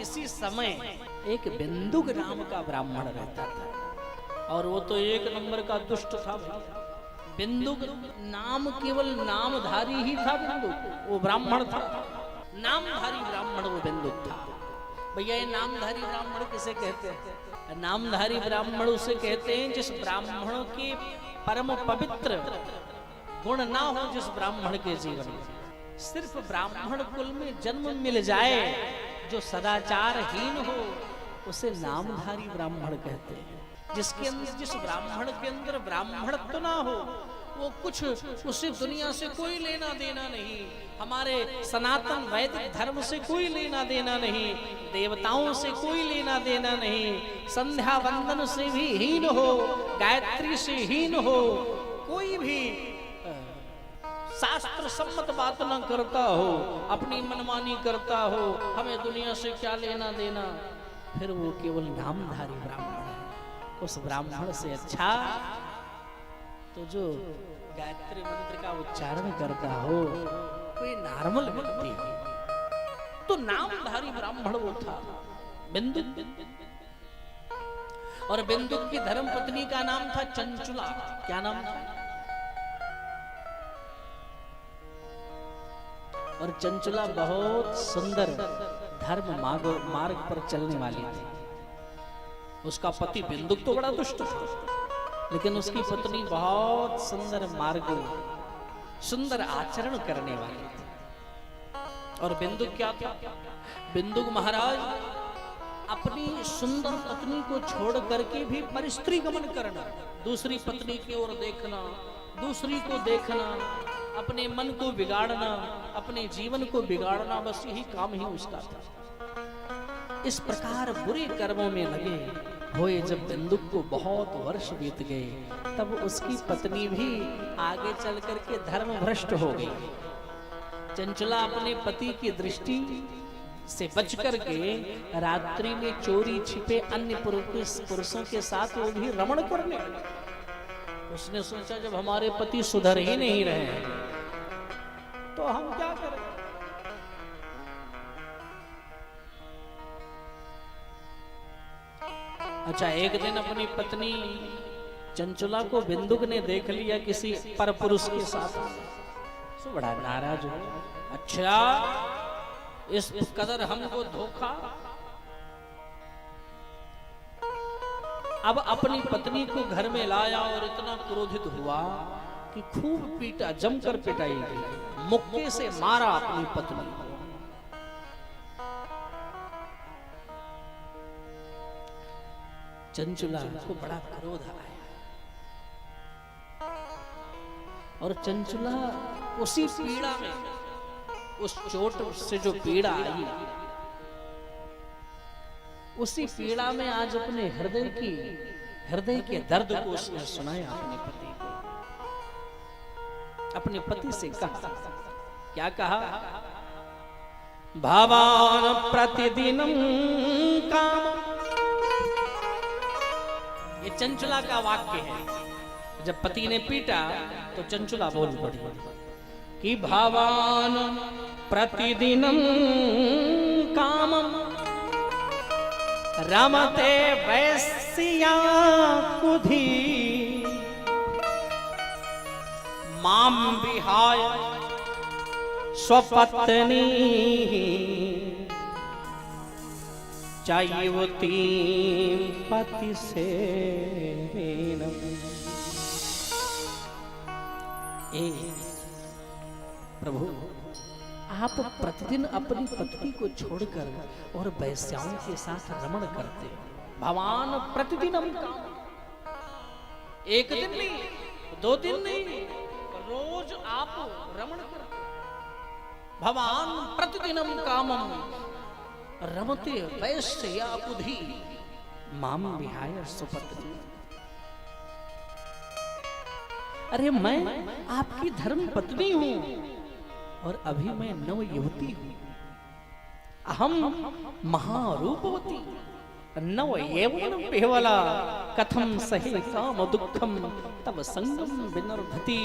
किसी समय एक बिंदुक नाम का ब्राह्मण रहता था और वो तो एक नंबर का दुष्ट था। बिंदुक नाम केवल नामधारी ही था। बिंदुक वो ब्राह्मण था, नामधारी ब्राह्मण वो बिंदुक था। भैया ये नामधारी ब्राह्मण किसे कहते हैं? नामधारी ब्राह्मण उसे कहते हैं जिस ब्राह्मण के परम पवित्र गुण ना हो, जिस ब्राह्मण के जीवन में सिर्फ ब्राह्मण कुल में जन्म मिल जाए, जो सदाचारहीन हो, उसे नामधारी ब्राह्मण कहते हैं। जिसके अंदर, जिस ब्राह्मण के अंदर ब्राह्मणत्व ना हो, वो कुछ, उसे दुनिया से कोई लेना देना नहीं, हमारे सनातन वैदिक धर्म से कोई लेना देना नहीं, देवताओं से कोई लेना देना नहीं, संध्या वंदन से भी हीन हो, गायत्री से हीन हो, कोई भी शास्त्र सम्मत बात न करता हो, अपनी मनमानी करता हो, हमें दुनिया से क्या लेना देना, फिर वो केवल नामधारी ब्राह्मण है। उस ब्राह्मण से अच्छा तो जो गायत्री मंत्र का उच्चारण करता हो, कोई नॉर्मल व्यक्ति हो, तो नामधारी ब्राह्मण वो था बिंदुक। और बिंदुक की धर्म पत्नी का नाम था चंचुला। क्या नाम था? और चंचुला बहुत सुंदर धर्म मार्ग पर चलने वाली थी। उसका पति बिंदुक तो बड़ा दुष्ट था, लेकिन उसकी पत्नी बहुत सुंदर मार्ग, सुंदर आचरण करने वाली थी। और बिंदुक क्या था? बिंदुक महाराज अपनी सुंदर पत्नी को छोड़ करके भी परिस्त्री गमन करना, दूसरी पत्नी की ओर देखना, दूसरी को देखना, अपने मन को बिगाड़ना, अपने जीवन को बिगाड़ना, बस यही काम ही उसका था। इस प्रकार बुरे कर्मों में लगे हुए जब बिंदुक को बहुत वर्ष बीत गए, तब उसकी पत्नी भी आगे चल करके धर्म भ्रष्ट हो गई। चंचला अपने पति की दृष्टि से बच करके रात्रि में चोरी छिपे अन्य पुरुषों के साथ वो भी रमण करने लगी। उसने सोचा जब हमारे पति सुधर ही नहीं रहे हैं तो हम क्या करें। अच्छा, एक दिन अपनी पत्नी चंचुला को बिंदुक ने देख लिया किसी पर पुरुष के साथ, तो बड़ा नाराज हो। अच्छा, इस कदर हमको धोखा। अब अपनी पत्नी को घर में लाया और इतना क्रोधित हुआ कि खूब पीटा, जमकर पिटाई गई, मुक्के से मारा अपनी पत्नी को। चंचुला को बड़ा क्रोध आया और चंचुला उसी पीड़ा में, उस चोट से जो पीड़ा आई, उसी पीड़ा में आज अपने हृदय के दर्द को उसने सुनाया अपने पति को। अपने पति से कहा, क्या कहा? भावान प्रतिदिनम काम। ये चंचुला का वाक्य है। जब पति ने पीटा तो चंचुला बोल पड़ी कि भावान प्रतिदिनम कामम रमते वैश्या कुधी माम विहाय स्वपत्नी चायुवती पति से प्रभु, आप प्रतिदिन अपनी पत्नी को छोड़कर और वैश्याओं के साथ रमण करते। भगवान प्रतिदिन हम एक दिन नहीं, 2 दिन नहीं, रोज आप रमण करते। भगवान प्रतिदिनम कामम रमते वैश्या कुधी माम विहाय सुपत्नी। अरे मैं आपकी धर्म पत्नी हूं और अभी मैं नव युवती हूं। अहम महारूपवती, नव यौवन पेवला कथम सहे काम दुखम तब संगम विनर्भति।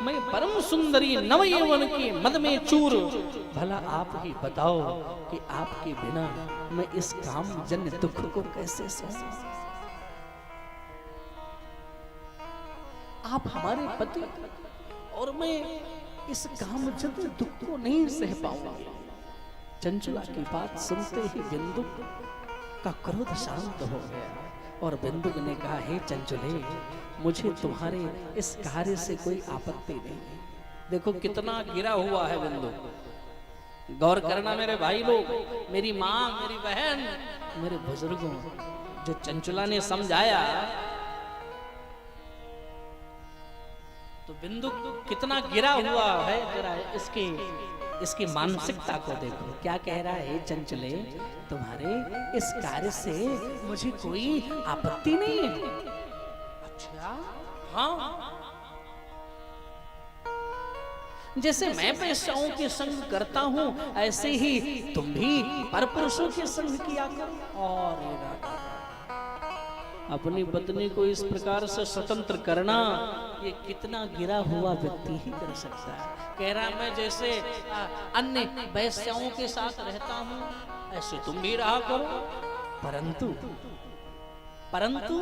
मैं परम सुंदरी नव यौवन के मद में चूर, भला आप ही बताओ कि आपके बिना मैं इस काम जन्य दुख को कैसे सहूं। आप हमारे पति और मैं इस काम जन्य दुख को नहीं सह पाऊंगा। चंचला की बात सुनते ही बिंदुक का क्रोध शांत हो गया और बिंदुक ने कहा, हे चंचले, मुझे तुम्हारे इस कार्य से कोई आपत्ति नहीं। देखो कितना गिरा हुआ है बिंदुक। गौर करना मेरे भाई लोग, मेरी माँ, मेरी बहन, मेरे बुजुर्गों, जो चंचला ने समझाया तो बिंदुक कितना गिरा हुआ है। जरा इसकी मानसिकता को देखो। क्या कह रहा है, चंचले, तुम्हारे इस कार्य से मुझे कोई आपत्ति नहीं है। अच्छा, हाँ, जैसे मैं पैसाओं के संग करता हूं ऐसे ही तुम भी परपुरुषों के संग किया करो। और अपनी पत्नी को इस प्रकार से स्वतंत्र करना, ये कितना गिरा हुआ व्यक्ति ही कर सकता है। कह रहा, मैं जैसे अन्य वैश्याओं के साथ रहता हूं ऐसे तुम भी रहा करो, परंतु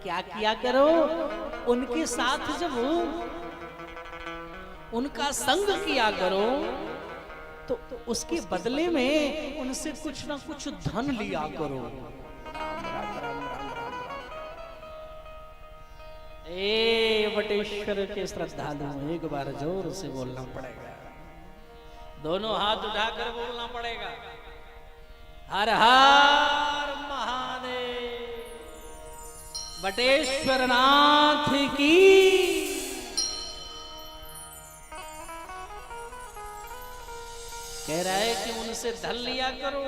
क्या किया करो, उनके साथ जब उनका संग किया करो तो उसके बदले में उनसे कुछ ना कुछ धन लिया करो। ए वटेश्वर के श्रद्धालु, एक बार जोर से बोलना पड़ेगा, दोनों हाथ उठाकर बोलना पड़ेगा, हर हर महादेव, वटेश्वर नाथ की। कह रहा है कि उनसे धन लिया करो,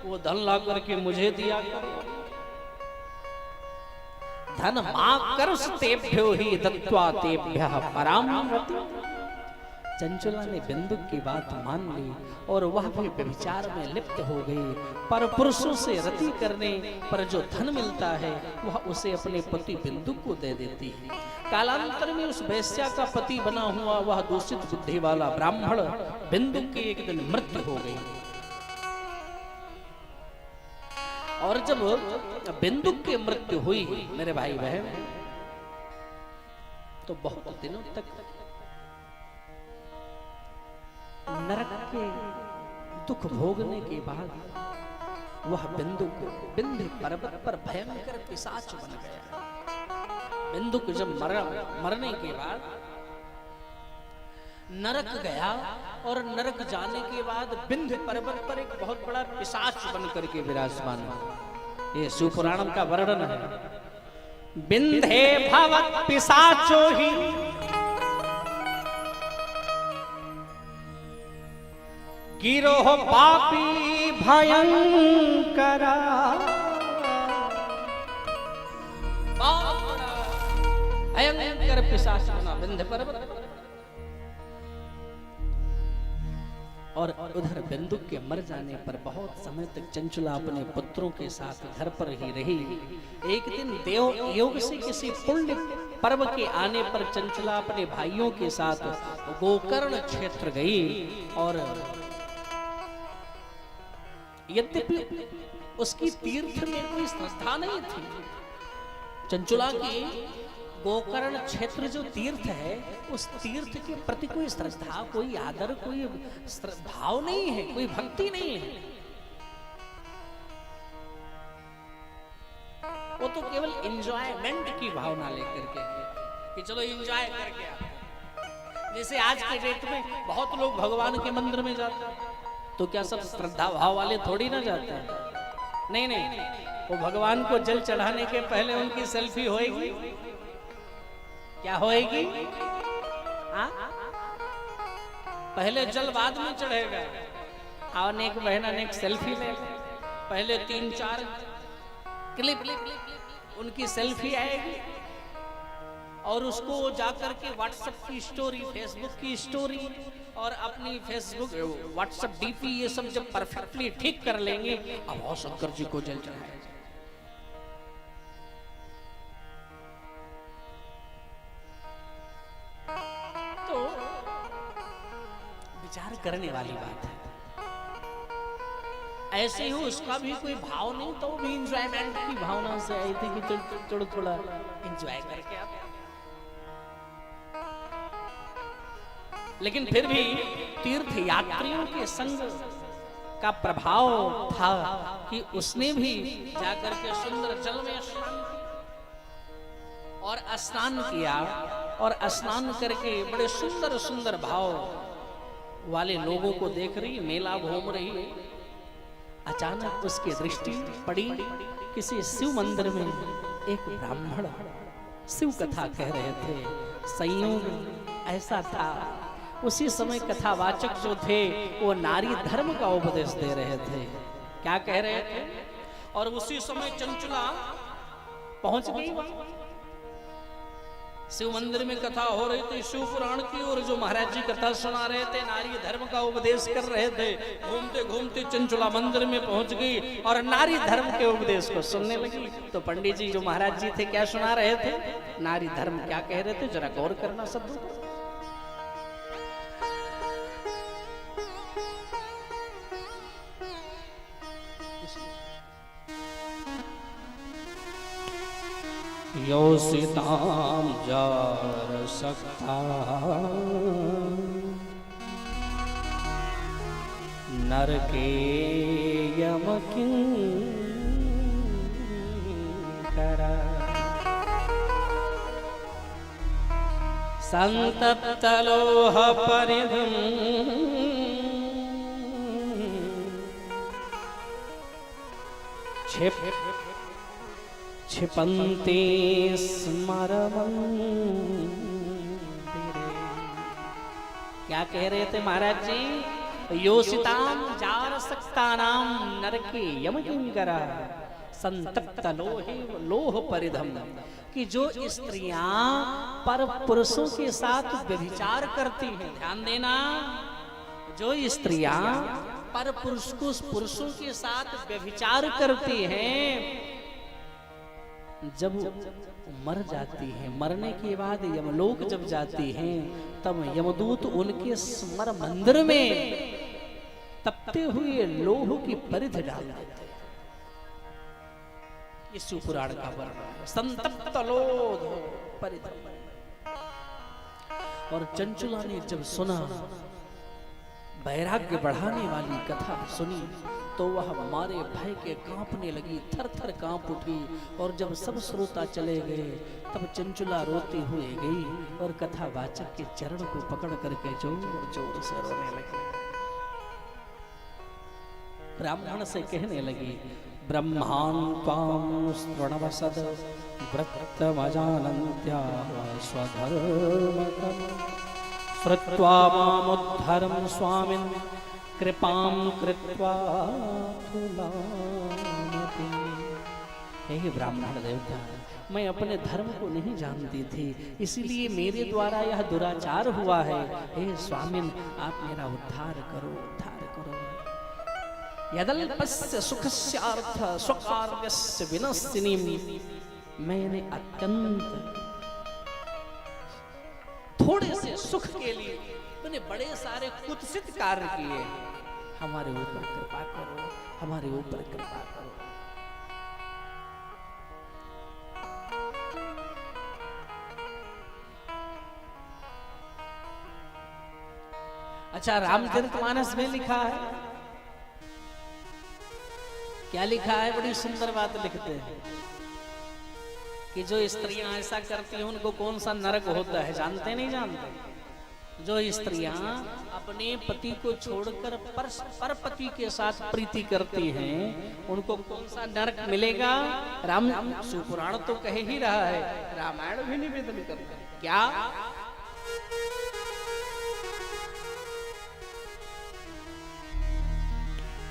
वो धन ला करके मुझे दिया करो। धन माकर्षतेभ्यो ही दत्त्वा तेभ्यः परामृति। चंचला ने बिंदुक की बात मान ली और वह भी व्यभिचार में लिप्त हो गई। पर पुरुषों से रति करने पर जो धन मिलता है वह उसे अपने पति बिंदुक को दे देती है। कालांतर में उस वैश्या का पति बना हुआ वह दूषित बुद्धि वाला ब्राह्मण बिंदुक की एक दिन मृत्यु हो गई। और जब बिंदुक की मृत्यु हुई मेरे भाई बहन, तो बहुत दिनों तक नरक के दुख भोगने के बाद वह बिंदुक विंध्य पर्वत पर भयंकर पिशाच बन गया। बिंदुक जब मरने के बाद नरक गया और नरक जाने के बाद विंध्य पर्वत पर एक बहुत बड़ा पिशाच बन करके विराजमान है। ये शिवपुराणम का वर्णन है। विंध्ये भवत् पिशाचो ही गिरोह पापी भयंकरा। भयंकर पिशाच बना विंध्य पर्वत। और उधर बिंदुक के मर जाने पर बहुत समय तक चंचला अपने पुत्रों के साथ घर पर ही रही। एक दिन देव योग से किसी पुण्य पर्व के आने पर चंचला अपने भाइयों के साथ गोकर्ण क्षेत्र गई। और यद्यपि उसकी तीर्थ में कोई श्रद्धा नहीं थी, चंचला की गोकर्ण क्षेत्र जो तीर्थ है उस तीर्थ के प्रति कोई श्रद्धा, कोई आदर, कोई भाव नहीं है, कोई भक्ति नहीं है। वो तो केवल एंजॉयमेंट की भावना लेकर के कि चलो एंजॉय करके आए। जैसे आज के डेट में बहुत लोग भगवान के मंदिर में जाते हैं, तो क्या सब श्रद्धा भाव वाले थोड़ी ना जाते हैं? नहीं नहीं, वो भगवान को जल चढ़ाने के पहले उनकी सेल्फी होएगी। क्या होएगी? पहले जल बाद में चढ़ेगा। और अनेक बहन अनेक सेल्फी ले, पहले 3-4 क्लिप उनकी सेल्फी आएगी और उसको जाकर के व्हाट्सएप की स्टोरी, फेसबुक की स्टोरी और अपनी फेसबुक व्हाट्सएप डीपी ये सब जब परफेक्टली ठीक कर लेंगे, अब और शंकर जी को जल चढ़ाया। करने वाली बात है। ऐसे ही उसका भी कोई भाव नहीं, तो वो भी इंजॉयमेंट की भावना से आई थी कि चलो थोड़ा इंजॉय करके आते। लेकिन फिर भी तीर्थ यात्रियों के संग का प्रभाव था कि उसने भी जाकर के सुंदर जल में स्नान किया और स्नान किया, और स्नान करके बड़े सुंदर सुंदर भाव वाले लोगों को देख रही, मेला घूम रही। अचानक उसकी दृष्टि पड़ी किसी शिव मंदिर में। एक ब्राह्मण शिव कथा कह रहे थे। संयोग ऐसा था, उसी समय कथावाचक जो थे वो नारी धर्म का उपदेश दे रहे थे। क्या कह रहे थे? और उसी समय चंचला पहुंच गई वहां। शिव मंदिर में कथा हो रही थी शिव पुराण की, और जो महाराज जी कथा सुना रहे थे, नारी धर्म का उपदेश कर रहे थे। घूमते घूमते चंचला मंदिर में पहुंच गई और नारी धर्म के उपदेश को सुनने लगी। तो पंडित जी जो महाराज जी थे क्या सुना रहे थे? नारी धर्म क्या कह रहे थे, जरा गौर करना सद्गुरु। योषिताम जार सकता नर के यम किंकरा संतप्त लोह परिधम छिपन्ते स्मरमन्दिरे। क्या कह रहे थे महाराज जी? योषिताम जार सक्तानाम नरके यम किंकरा संतप्त लोह परिधम, कि जो स्त्रियां पर पुरुषों के साथ व्यभिचार करती हैं, ध्यान देना, जो स्त्रियां पर पुरुषों के साथ व्यभिचार करती हैं, जब मर जाती हैं, मरने के बाद यमलोक जब जाती हैं, तब यमदूत उनके स्मर मंदिर में तपते हुए लोह की परिधि डाल देते हैं। ये शिव पुराण का वर्णन है। संतप्त लोह परिधि। और चंचला ने जब सुना, वैराग्य बढ़ाने वाली कथा सुनी, तो वह मारे भय के कांपने लगी, थर थर कांप उठी। और जब सब श्रोता चले गए, तब चंचला रोती हुई गई और कथावाचक के चरण को पकड़ करके जोर जोर से रोने लगी। ब्राह्मण से कहने लगी, ब्रह्मान् त्वां स्मृणवसद व्रतमजानन्त्या स्वधर्मकम् श्रुत्वा मामुद्धरं स्वामिन् कृपां कृत्वा तुलामति। हे ब्राह्मण देवता, मैं अपने धर्म को नहीं जानती थी, इसलिए मेरे द्वारा यह दुराचार हुआ है। हे स्वामिन, आप मेरा उद्धार करो, उद्धार करो। यदल्पस्य सुखस्यार्थ स्वकार्यस्य विनश्यिनीं, मैंने अत्यंत थोड़े से सुख के लिए मैंने बड़े सारे कुत्सित कार्य किए। हमारे ऊपर कृपा करो, हमारे ऊपर कृपा करो। अच्छा, रामचरितमानस में लिखा है, क्या लिखा है? बड़ी सुंदर बात लिखते हैं कि जो स्त्रियां ऐसा करती हैं उनको कौन सा नरक होता है, जानते नहीं जानते? जो स्त्रियां अपने पति को छोड़कर पर पति के साथ प्रीति करती हैं, उनको कौन सा नरक मिलेगा? राम शिवपुराण तो कह ही रहा है, रामायण भी निवेदन करता है। क्या?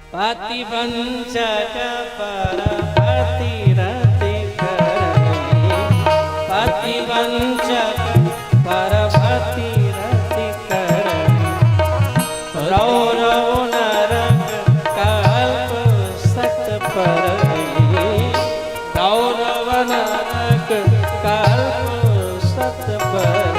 पति वंचक पर अतिरति करे, पति वंचक पर अतिरति करे, रौरव नरक कल्प सत पर, रौरव नरक कल्प सत पर,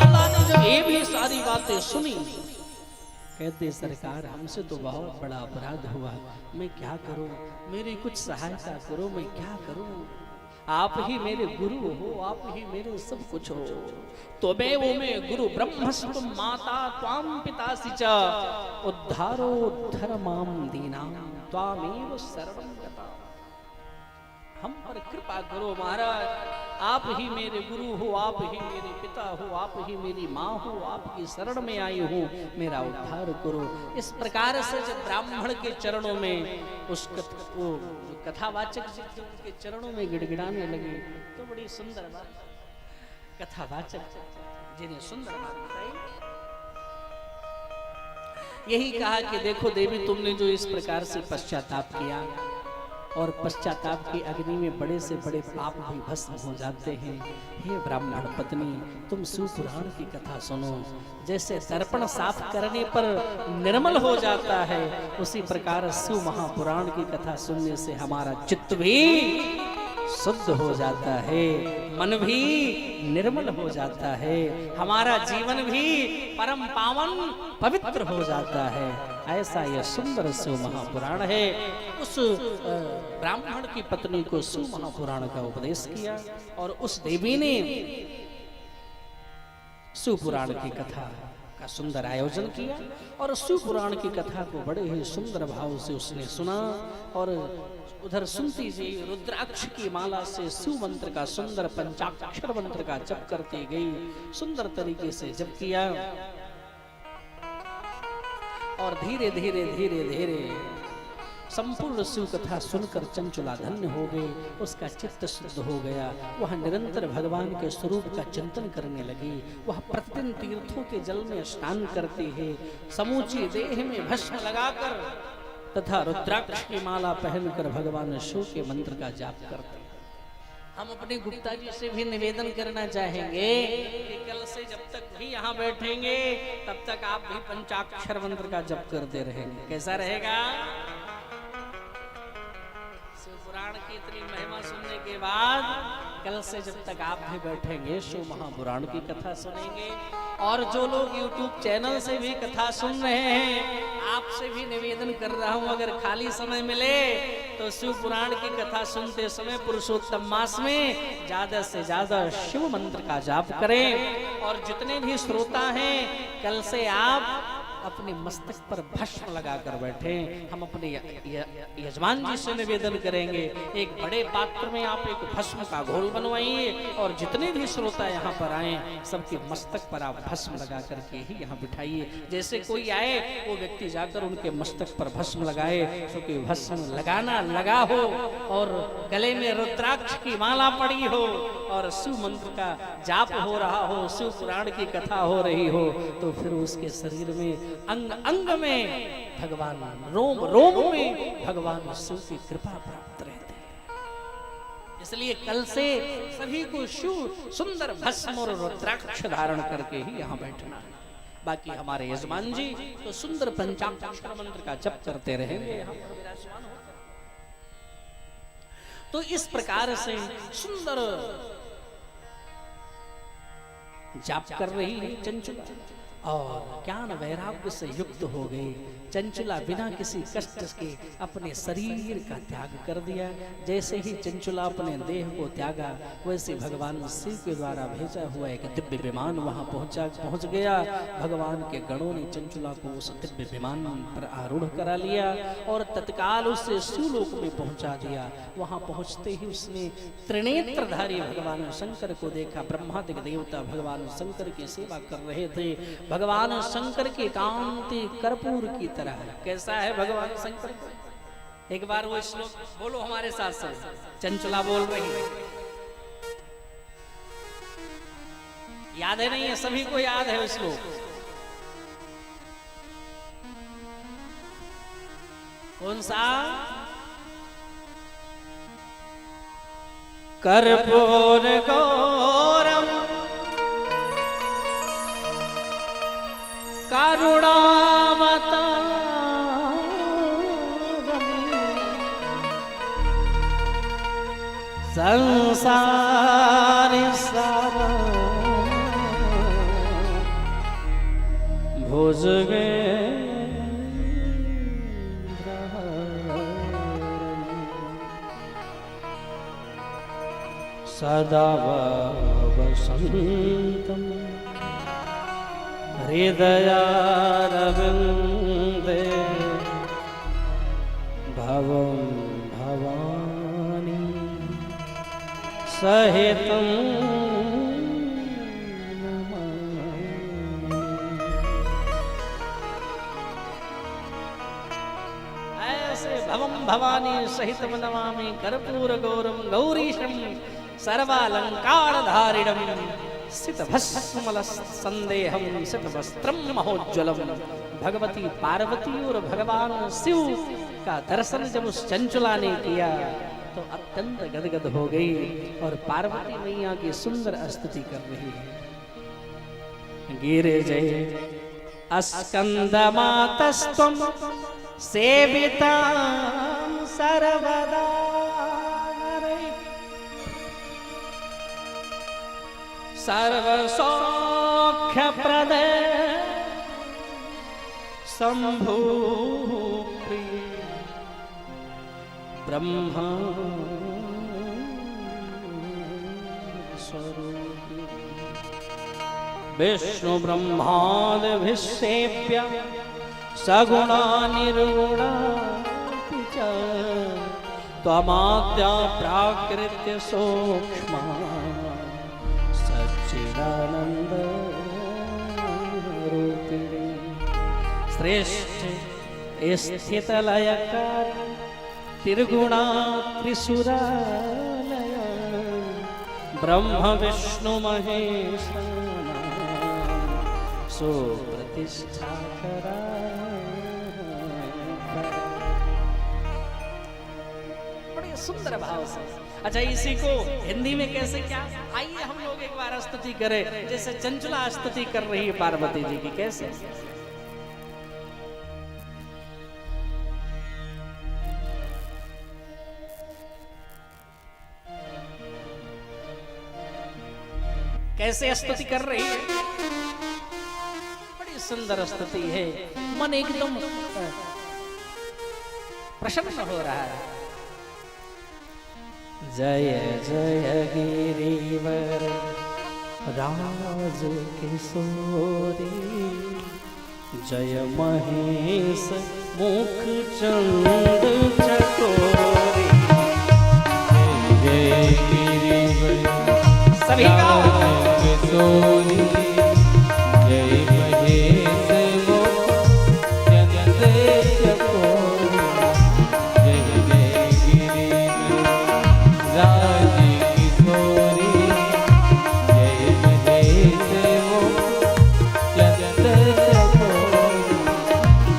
अब्दुल्ला ने जब ये भी सारी बातें सुनी, कहते सरकार हमसे तो बहुत बड़ा अपराध हुआ, मैं क्या करूं, मेरी कुछ सहायता करो, मैं क्या करूं, आप ही मेरे गुरु हो, आप ही मेरे सब कुछ हो। तो मैं गुरु ब्रह्मस्तु माता त्वाम पितासि च उद्धारोद्धर माम दीनाम त्वामेव शरणं गता। हम पर कृपा करो महाराज, आप ही मेरे गुरु हो, आप ही मेरे पिता हो, आप ही मेरी माँ हो, आपकी शरण में आई हूँ, मेरा उद्धार करो। इस प्रकार से जब ब्राह्मण के चरणों में उस कथावाचक के चरणों में गिड़गिड़ाने लगे तो बड़ी सुंदर बात, कथावाचक जिन्हें सुंदर बात बताई, यही कहा कि देखो देवी, तुमने जो इस प्रकार से पश्चाताप किया और पश्चाताप की अग्नि में बड़े से बड़े पाप भी भस्म हो जाते हैं। हे ब्राह्मण पत्नी, तुम शिवपुराण की कथा सुनो। जैसे दर्पण साफ करने पर निर्मल हो जाता है, उसी प्रकार शिव महापुराण की कथा सुनने से हमारा चित्त भी शुद्ध हो जाता है, मन भी निर्मल हो जाता है, हमारा जीवन भी परम पावन पवित्र हो जाता है। ऐसा यह सुंदर शिव महापुराण है। उस ब्राह्मण की पत्नी को शिव महापुराण का उपदेश किया और उस देवी ने शिव पुराण की कथा का सुंदर आयोजन किया और शिव पुराण की कथा को बड़े ही सुंदर भाव से उसने सुना। और उधर सुनती जी रुद्राक्ष की माला से शिव मंत्र का सुंदर पंचाक्षर मंत्र का जप करती गई, सुंदर तरीके से जप किया और धीरे धीरे धीरे धीरे संपूर्ण शिव कथा सुनकर चंचला धन्य हो गई, उसका चित्त शुद्ध हो गया। वह निरंतर भगवान के स्वरूप का चिंतन करने लगी। वह प्रतिदिन तीर्थों के जल में स्नान करती है, समूची देह में भस्म लगाकर तथा रुद्राक्ष की माला पहनकर भगवान शिव के मंत्र का जाप करते हैं। हम अपने गुप्ता जी से भी निवेदन करना चाहेंगे कि कल से जब तक भी यहाँ बैठेंगे तब तक आप भी पंचाक्षर मंत्र का जप करते रहेंगे। कैसा रहेगा? शिव पुराण की इतनी महिमा सुनने के बाद कल से जब तक आप भी बैठेंगे शिव महापुराण की कथा सुनेंगे। और जो लोग YouTube चैनल से भी कथा सुन रहे हैं, आपसे भी निवेदन कर रहा हूं, अगर खाली समय मिले तो शिव पुराण की कथा सुनते समय पुरुषोत्तम मास में ज्यादा से ज्यादा शिव मंत्र का जाप करें। और जितने भी श्रोता हैं, कल से आप अपने मस्तक पर भस्म लगाकर बैठे। हम अपने यजमान जी से निवेदन करेंगे, एक बड़े पात्र में आप एक भस्म का घोल बनवाइए और जितने भी श्रोता यहाँ पर आए सबके मस्तक पर आप भस्म लगा करके ही यहाँ बिठाइए। जैसे कोई आए वो व्यक्ति जाकर उनके मस्तक पर भस्म लगाए, क्योंकि भस्म लगाना लगा हो और गले में रुद्राक्ष की माला पड़ी हो और शिव मंत्र का जाप हो रहा हो, शिव पुराण की कथा हो रही हो, तो फिर उसके शरीर में अंग अंग में भगवान, रोम रोम में भगवान शिव की कृपा प्राप्त रहती है। इसलिए कल से सभी को शिव सुंदर भस्म और रुद्राक्ष धारण करके ही यहाँ बैठना है। बाकी हमारे यजमान जी तो सुंदर पंचाक्षर मंत्र का जप करते रहेंगे यहाँ पर विराजमान हो। तो इस प्रकार से सुंदर जाप कर रही है चंचला और ज्ञान वैराग्य से युक्त हो गई। चंचला बिना किसी कष्ट के अपने शरीर का त्याग कर दिया। जैसे ही चंचला अपने देह को त्यागा, वैसे भगवान शिव के द्वारा भेजा हुआ एक दिव्य विमान वहां पहुंच गया। भगवान के गणों ने चंचला को उस दिव्य विमान पर आरूढ़ करा लिया और तत्काल उसे शिवलोक में पहुंचा दिया। वहां पहुंचते ही उसने त्रिनेत्रधारी भगवान शंकर को देखा। ब्रह्मादिक देवता भगवान शंकर की सेवा कर रहे थे। भगवान शंकर की कांति कर्पूर की तरह है। कैसा है भगवान शंकर? एक बार वो श्लोक बोलो हमारे साथ साथ, चंचला बोल रही है, याद है नहीं है? सभी को याद है वो श्लोक। कौन सा? कर्पूर गौरम करुणावतारम् संसारि सारम् भुज गे सदा वसन्तं हृदयारविन्दे भवं भवानी सहितं भवं भवानी सहितं नमामि कर्पूर गौरम गौरीशं सर्वालंकारधारिणं सितभस्मलसंदेहं सितवस्त्रं महोज्ज्वलम। भगवती पार्वती और भगवान शिव का दर्शन जब उस चंचुला ने किया तो अत्यंत गदगद हो गई और पार्वती मैया की सुंदर स्तुति कर रही है। गिरिजे अस्कंदमातस्त्वं सेविता सर्वदा सर्वसौख्यप्रदे शम्भुप्रिय ब्रह्मा स्वरूपी विष्णु ब्रह्मादिभिस्सेव्य सगुणा निर्गुणा त्वमाद्या प्राकृत्य सूक्ष्मा सच्चिदानंद रूपिणी श्रेष्ठ स्थित लयकारी त्रिगुणा त्रिसुरालय ब्रह्म विष्णु महेश सुप्रतिष्ठा करा। बड़े सुंदर भाव से। अच्छा, इसी को हिंदी में कैसे क्या, आइए हम लोग एक बार स्तुति करें जैसे चंचला स्तुति कर रही है पार्वती जी की। कैसे? कैसे स्तुति कर रही है? बड़ी सुंदर स्तुति है, मन एकदम प्रसन्न हो रहा है। जय जय गिरिवर राज किशोरी जय महेश मुख चंद चकोरी जय गिरिवर सभी का किशोरी जय महेश मुख चंद चकोरी जय जय गिरिवर राज किशोरी जय महेश मुख चंद चकोरी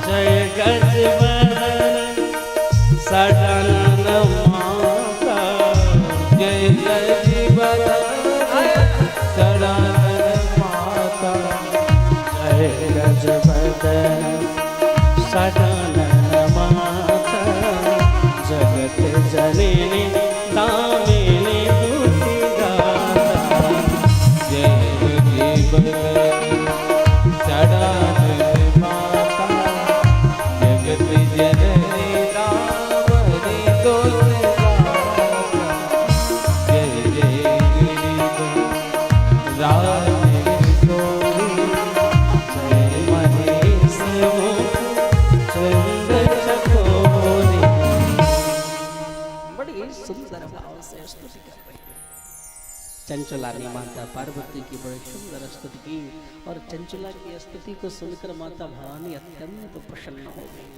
जय गजवदन सडन माता जय गजवदन सडन माता जय गजवदन सडन माता जगत जननी दामिनी दुति दाता जय गजवदन सडन माता जगत जननी दामिनी दुति दाता जय जय गिरिवर राज किशोरी जय महेश मुख चंद चकोरी। बड़ी सुंदर भाव से स्तुति कर रही है चंचला ने माता पार्वती की बड़ी सुंदर स्तुति की और चंचला की स्तुति को सुनकर माता भवानी अत्यंत प्रसन्न हो गई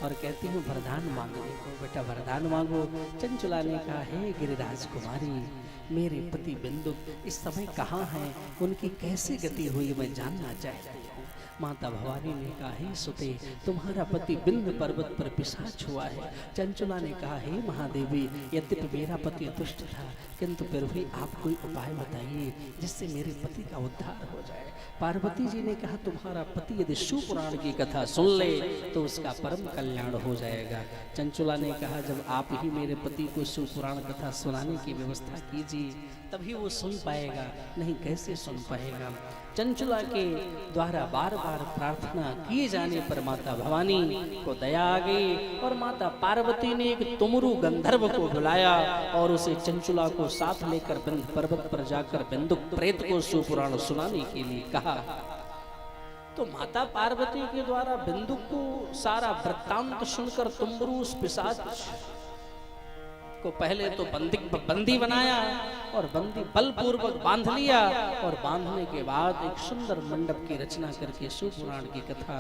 और कहती हूँ वरदान मांगने को। बेटा वरदान मांगो। चंचला ने कहा, हे गिरिराज कुमारी, मेरे पति बिंदु इस समय कहाँ हैं, उनकी कैसे गति हुई मैं जानना चाहती हूँ। माता भवानी ने कहा, हे सुते, तुम्हारा पति बिंद पर्वत पर पिशाच हुआ है। चंचला ने कहा, हे महादेवी, यद्यपि मेरा पति दुष्ट था किंतु फिर भी आप कोई उपाय बताइए जिससे मेरे पति का उद्धार हो जाए। पार्वती जी ने कहा, तुम्हारा पति यदि शिवपुराण की कथा सुन ले तो उसका परम कल्याण हो जाएगा। चंचला ने कहा, जब आप ही मेरे पति को शिवपुराण कथा सुनाने की व्यवस्था कीजिए। जी, तभी वो सुन पाएगा, नहीं कैसे सुन पाएगा। चंचुला के द्वारा बार बार प्रार्थना किए जाने पर माता भवानी को दया आ गई और माता पार्वती ने एक तुमरु गंधर्व को बुलाया और उसे चंचुला को साथ लेकर बिंद पर्वत पर जाकर बिंदुक प्रेत को शिवपुराण सुनाने के लिए कहा। तो माता पार्वती के द्वारा बिंदुक को सारा वृत्तांत सुनकर तुमरु उस पिशाच को पहले तो बंदी बनाया और बंदी बलपूर्वक बांध लिया और बांधने के बाद एक सुंदर मंडप की रचना करके शिवपुराण की कथा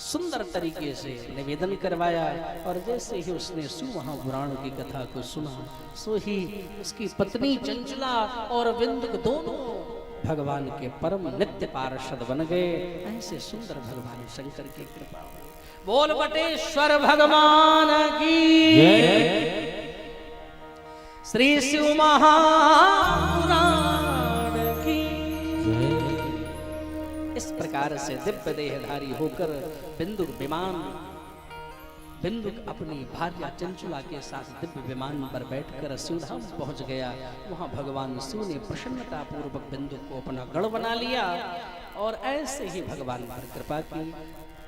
सुंदर तरीके से निवेदन करवाया। और जैसे ही उसने शिवमहापुराण की कथा को सुना, सो ही उसकी पत्नी चंचला और बिंदुक दोनों भगवान के परम नित्य पार्षद बन गए। ऐसे सुंदर भगवान शंकर की कृपा। बोल बटेश्वर भगवान की, श्री शिव महापुराण की। इस प्रकार से दिव्य देहधारी होकर बिंदुक अपनी भार्या चंचुला के साथ दिव्य विमान पर बैठकर शिवधाम पहुंच गया। वहां भगवान शिव ने प्रसन्नता पूर्वक बिंदुक को अपना गढ़ बना लिया और ऐसे ही भगवान पर कृपा की।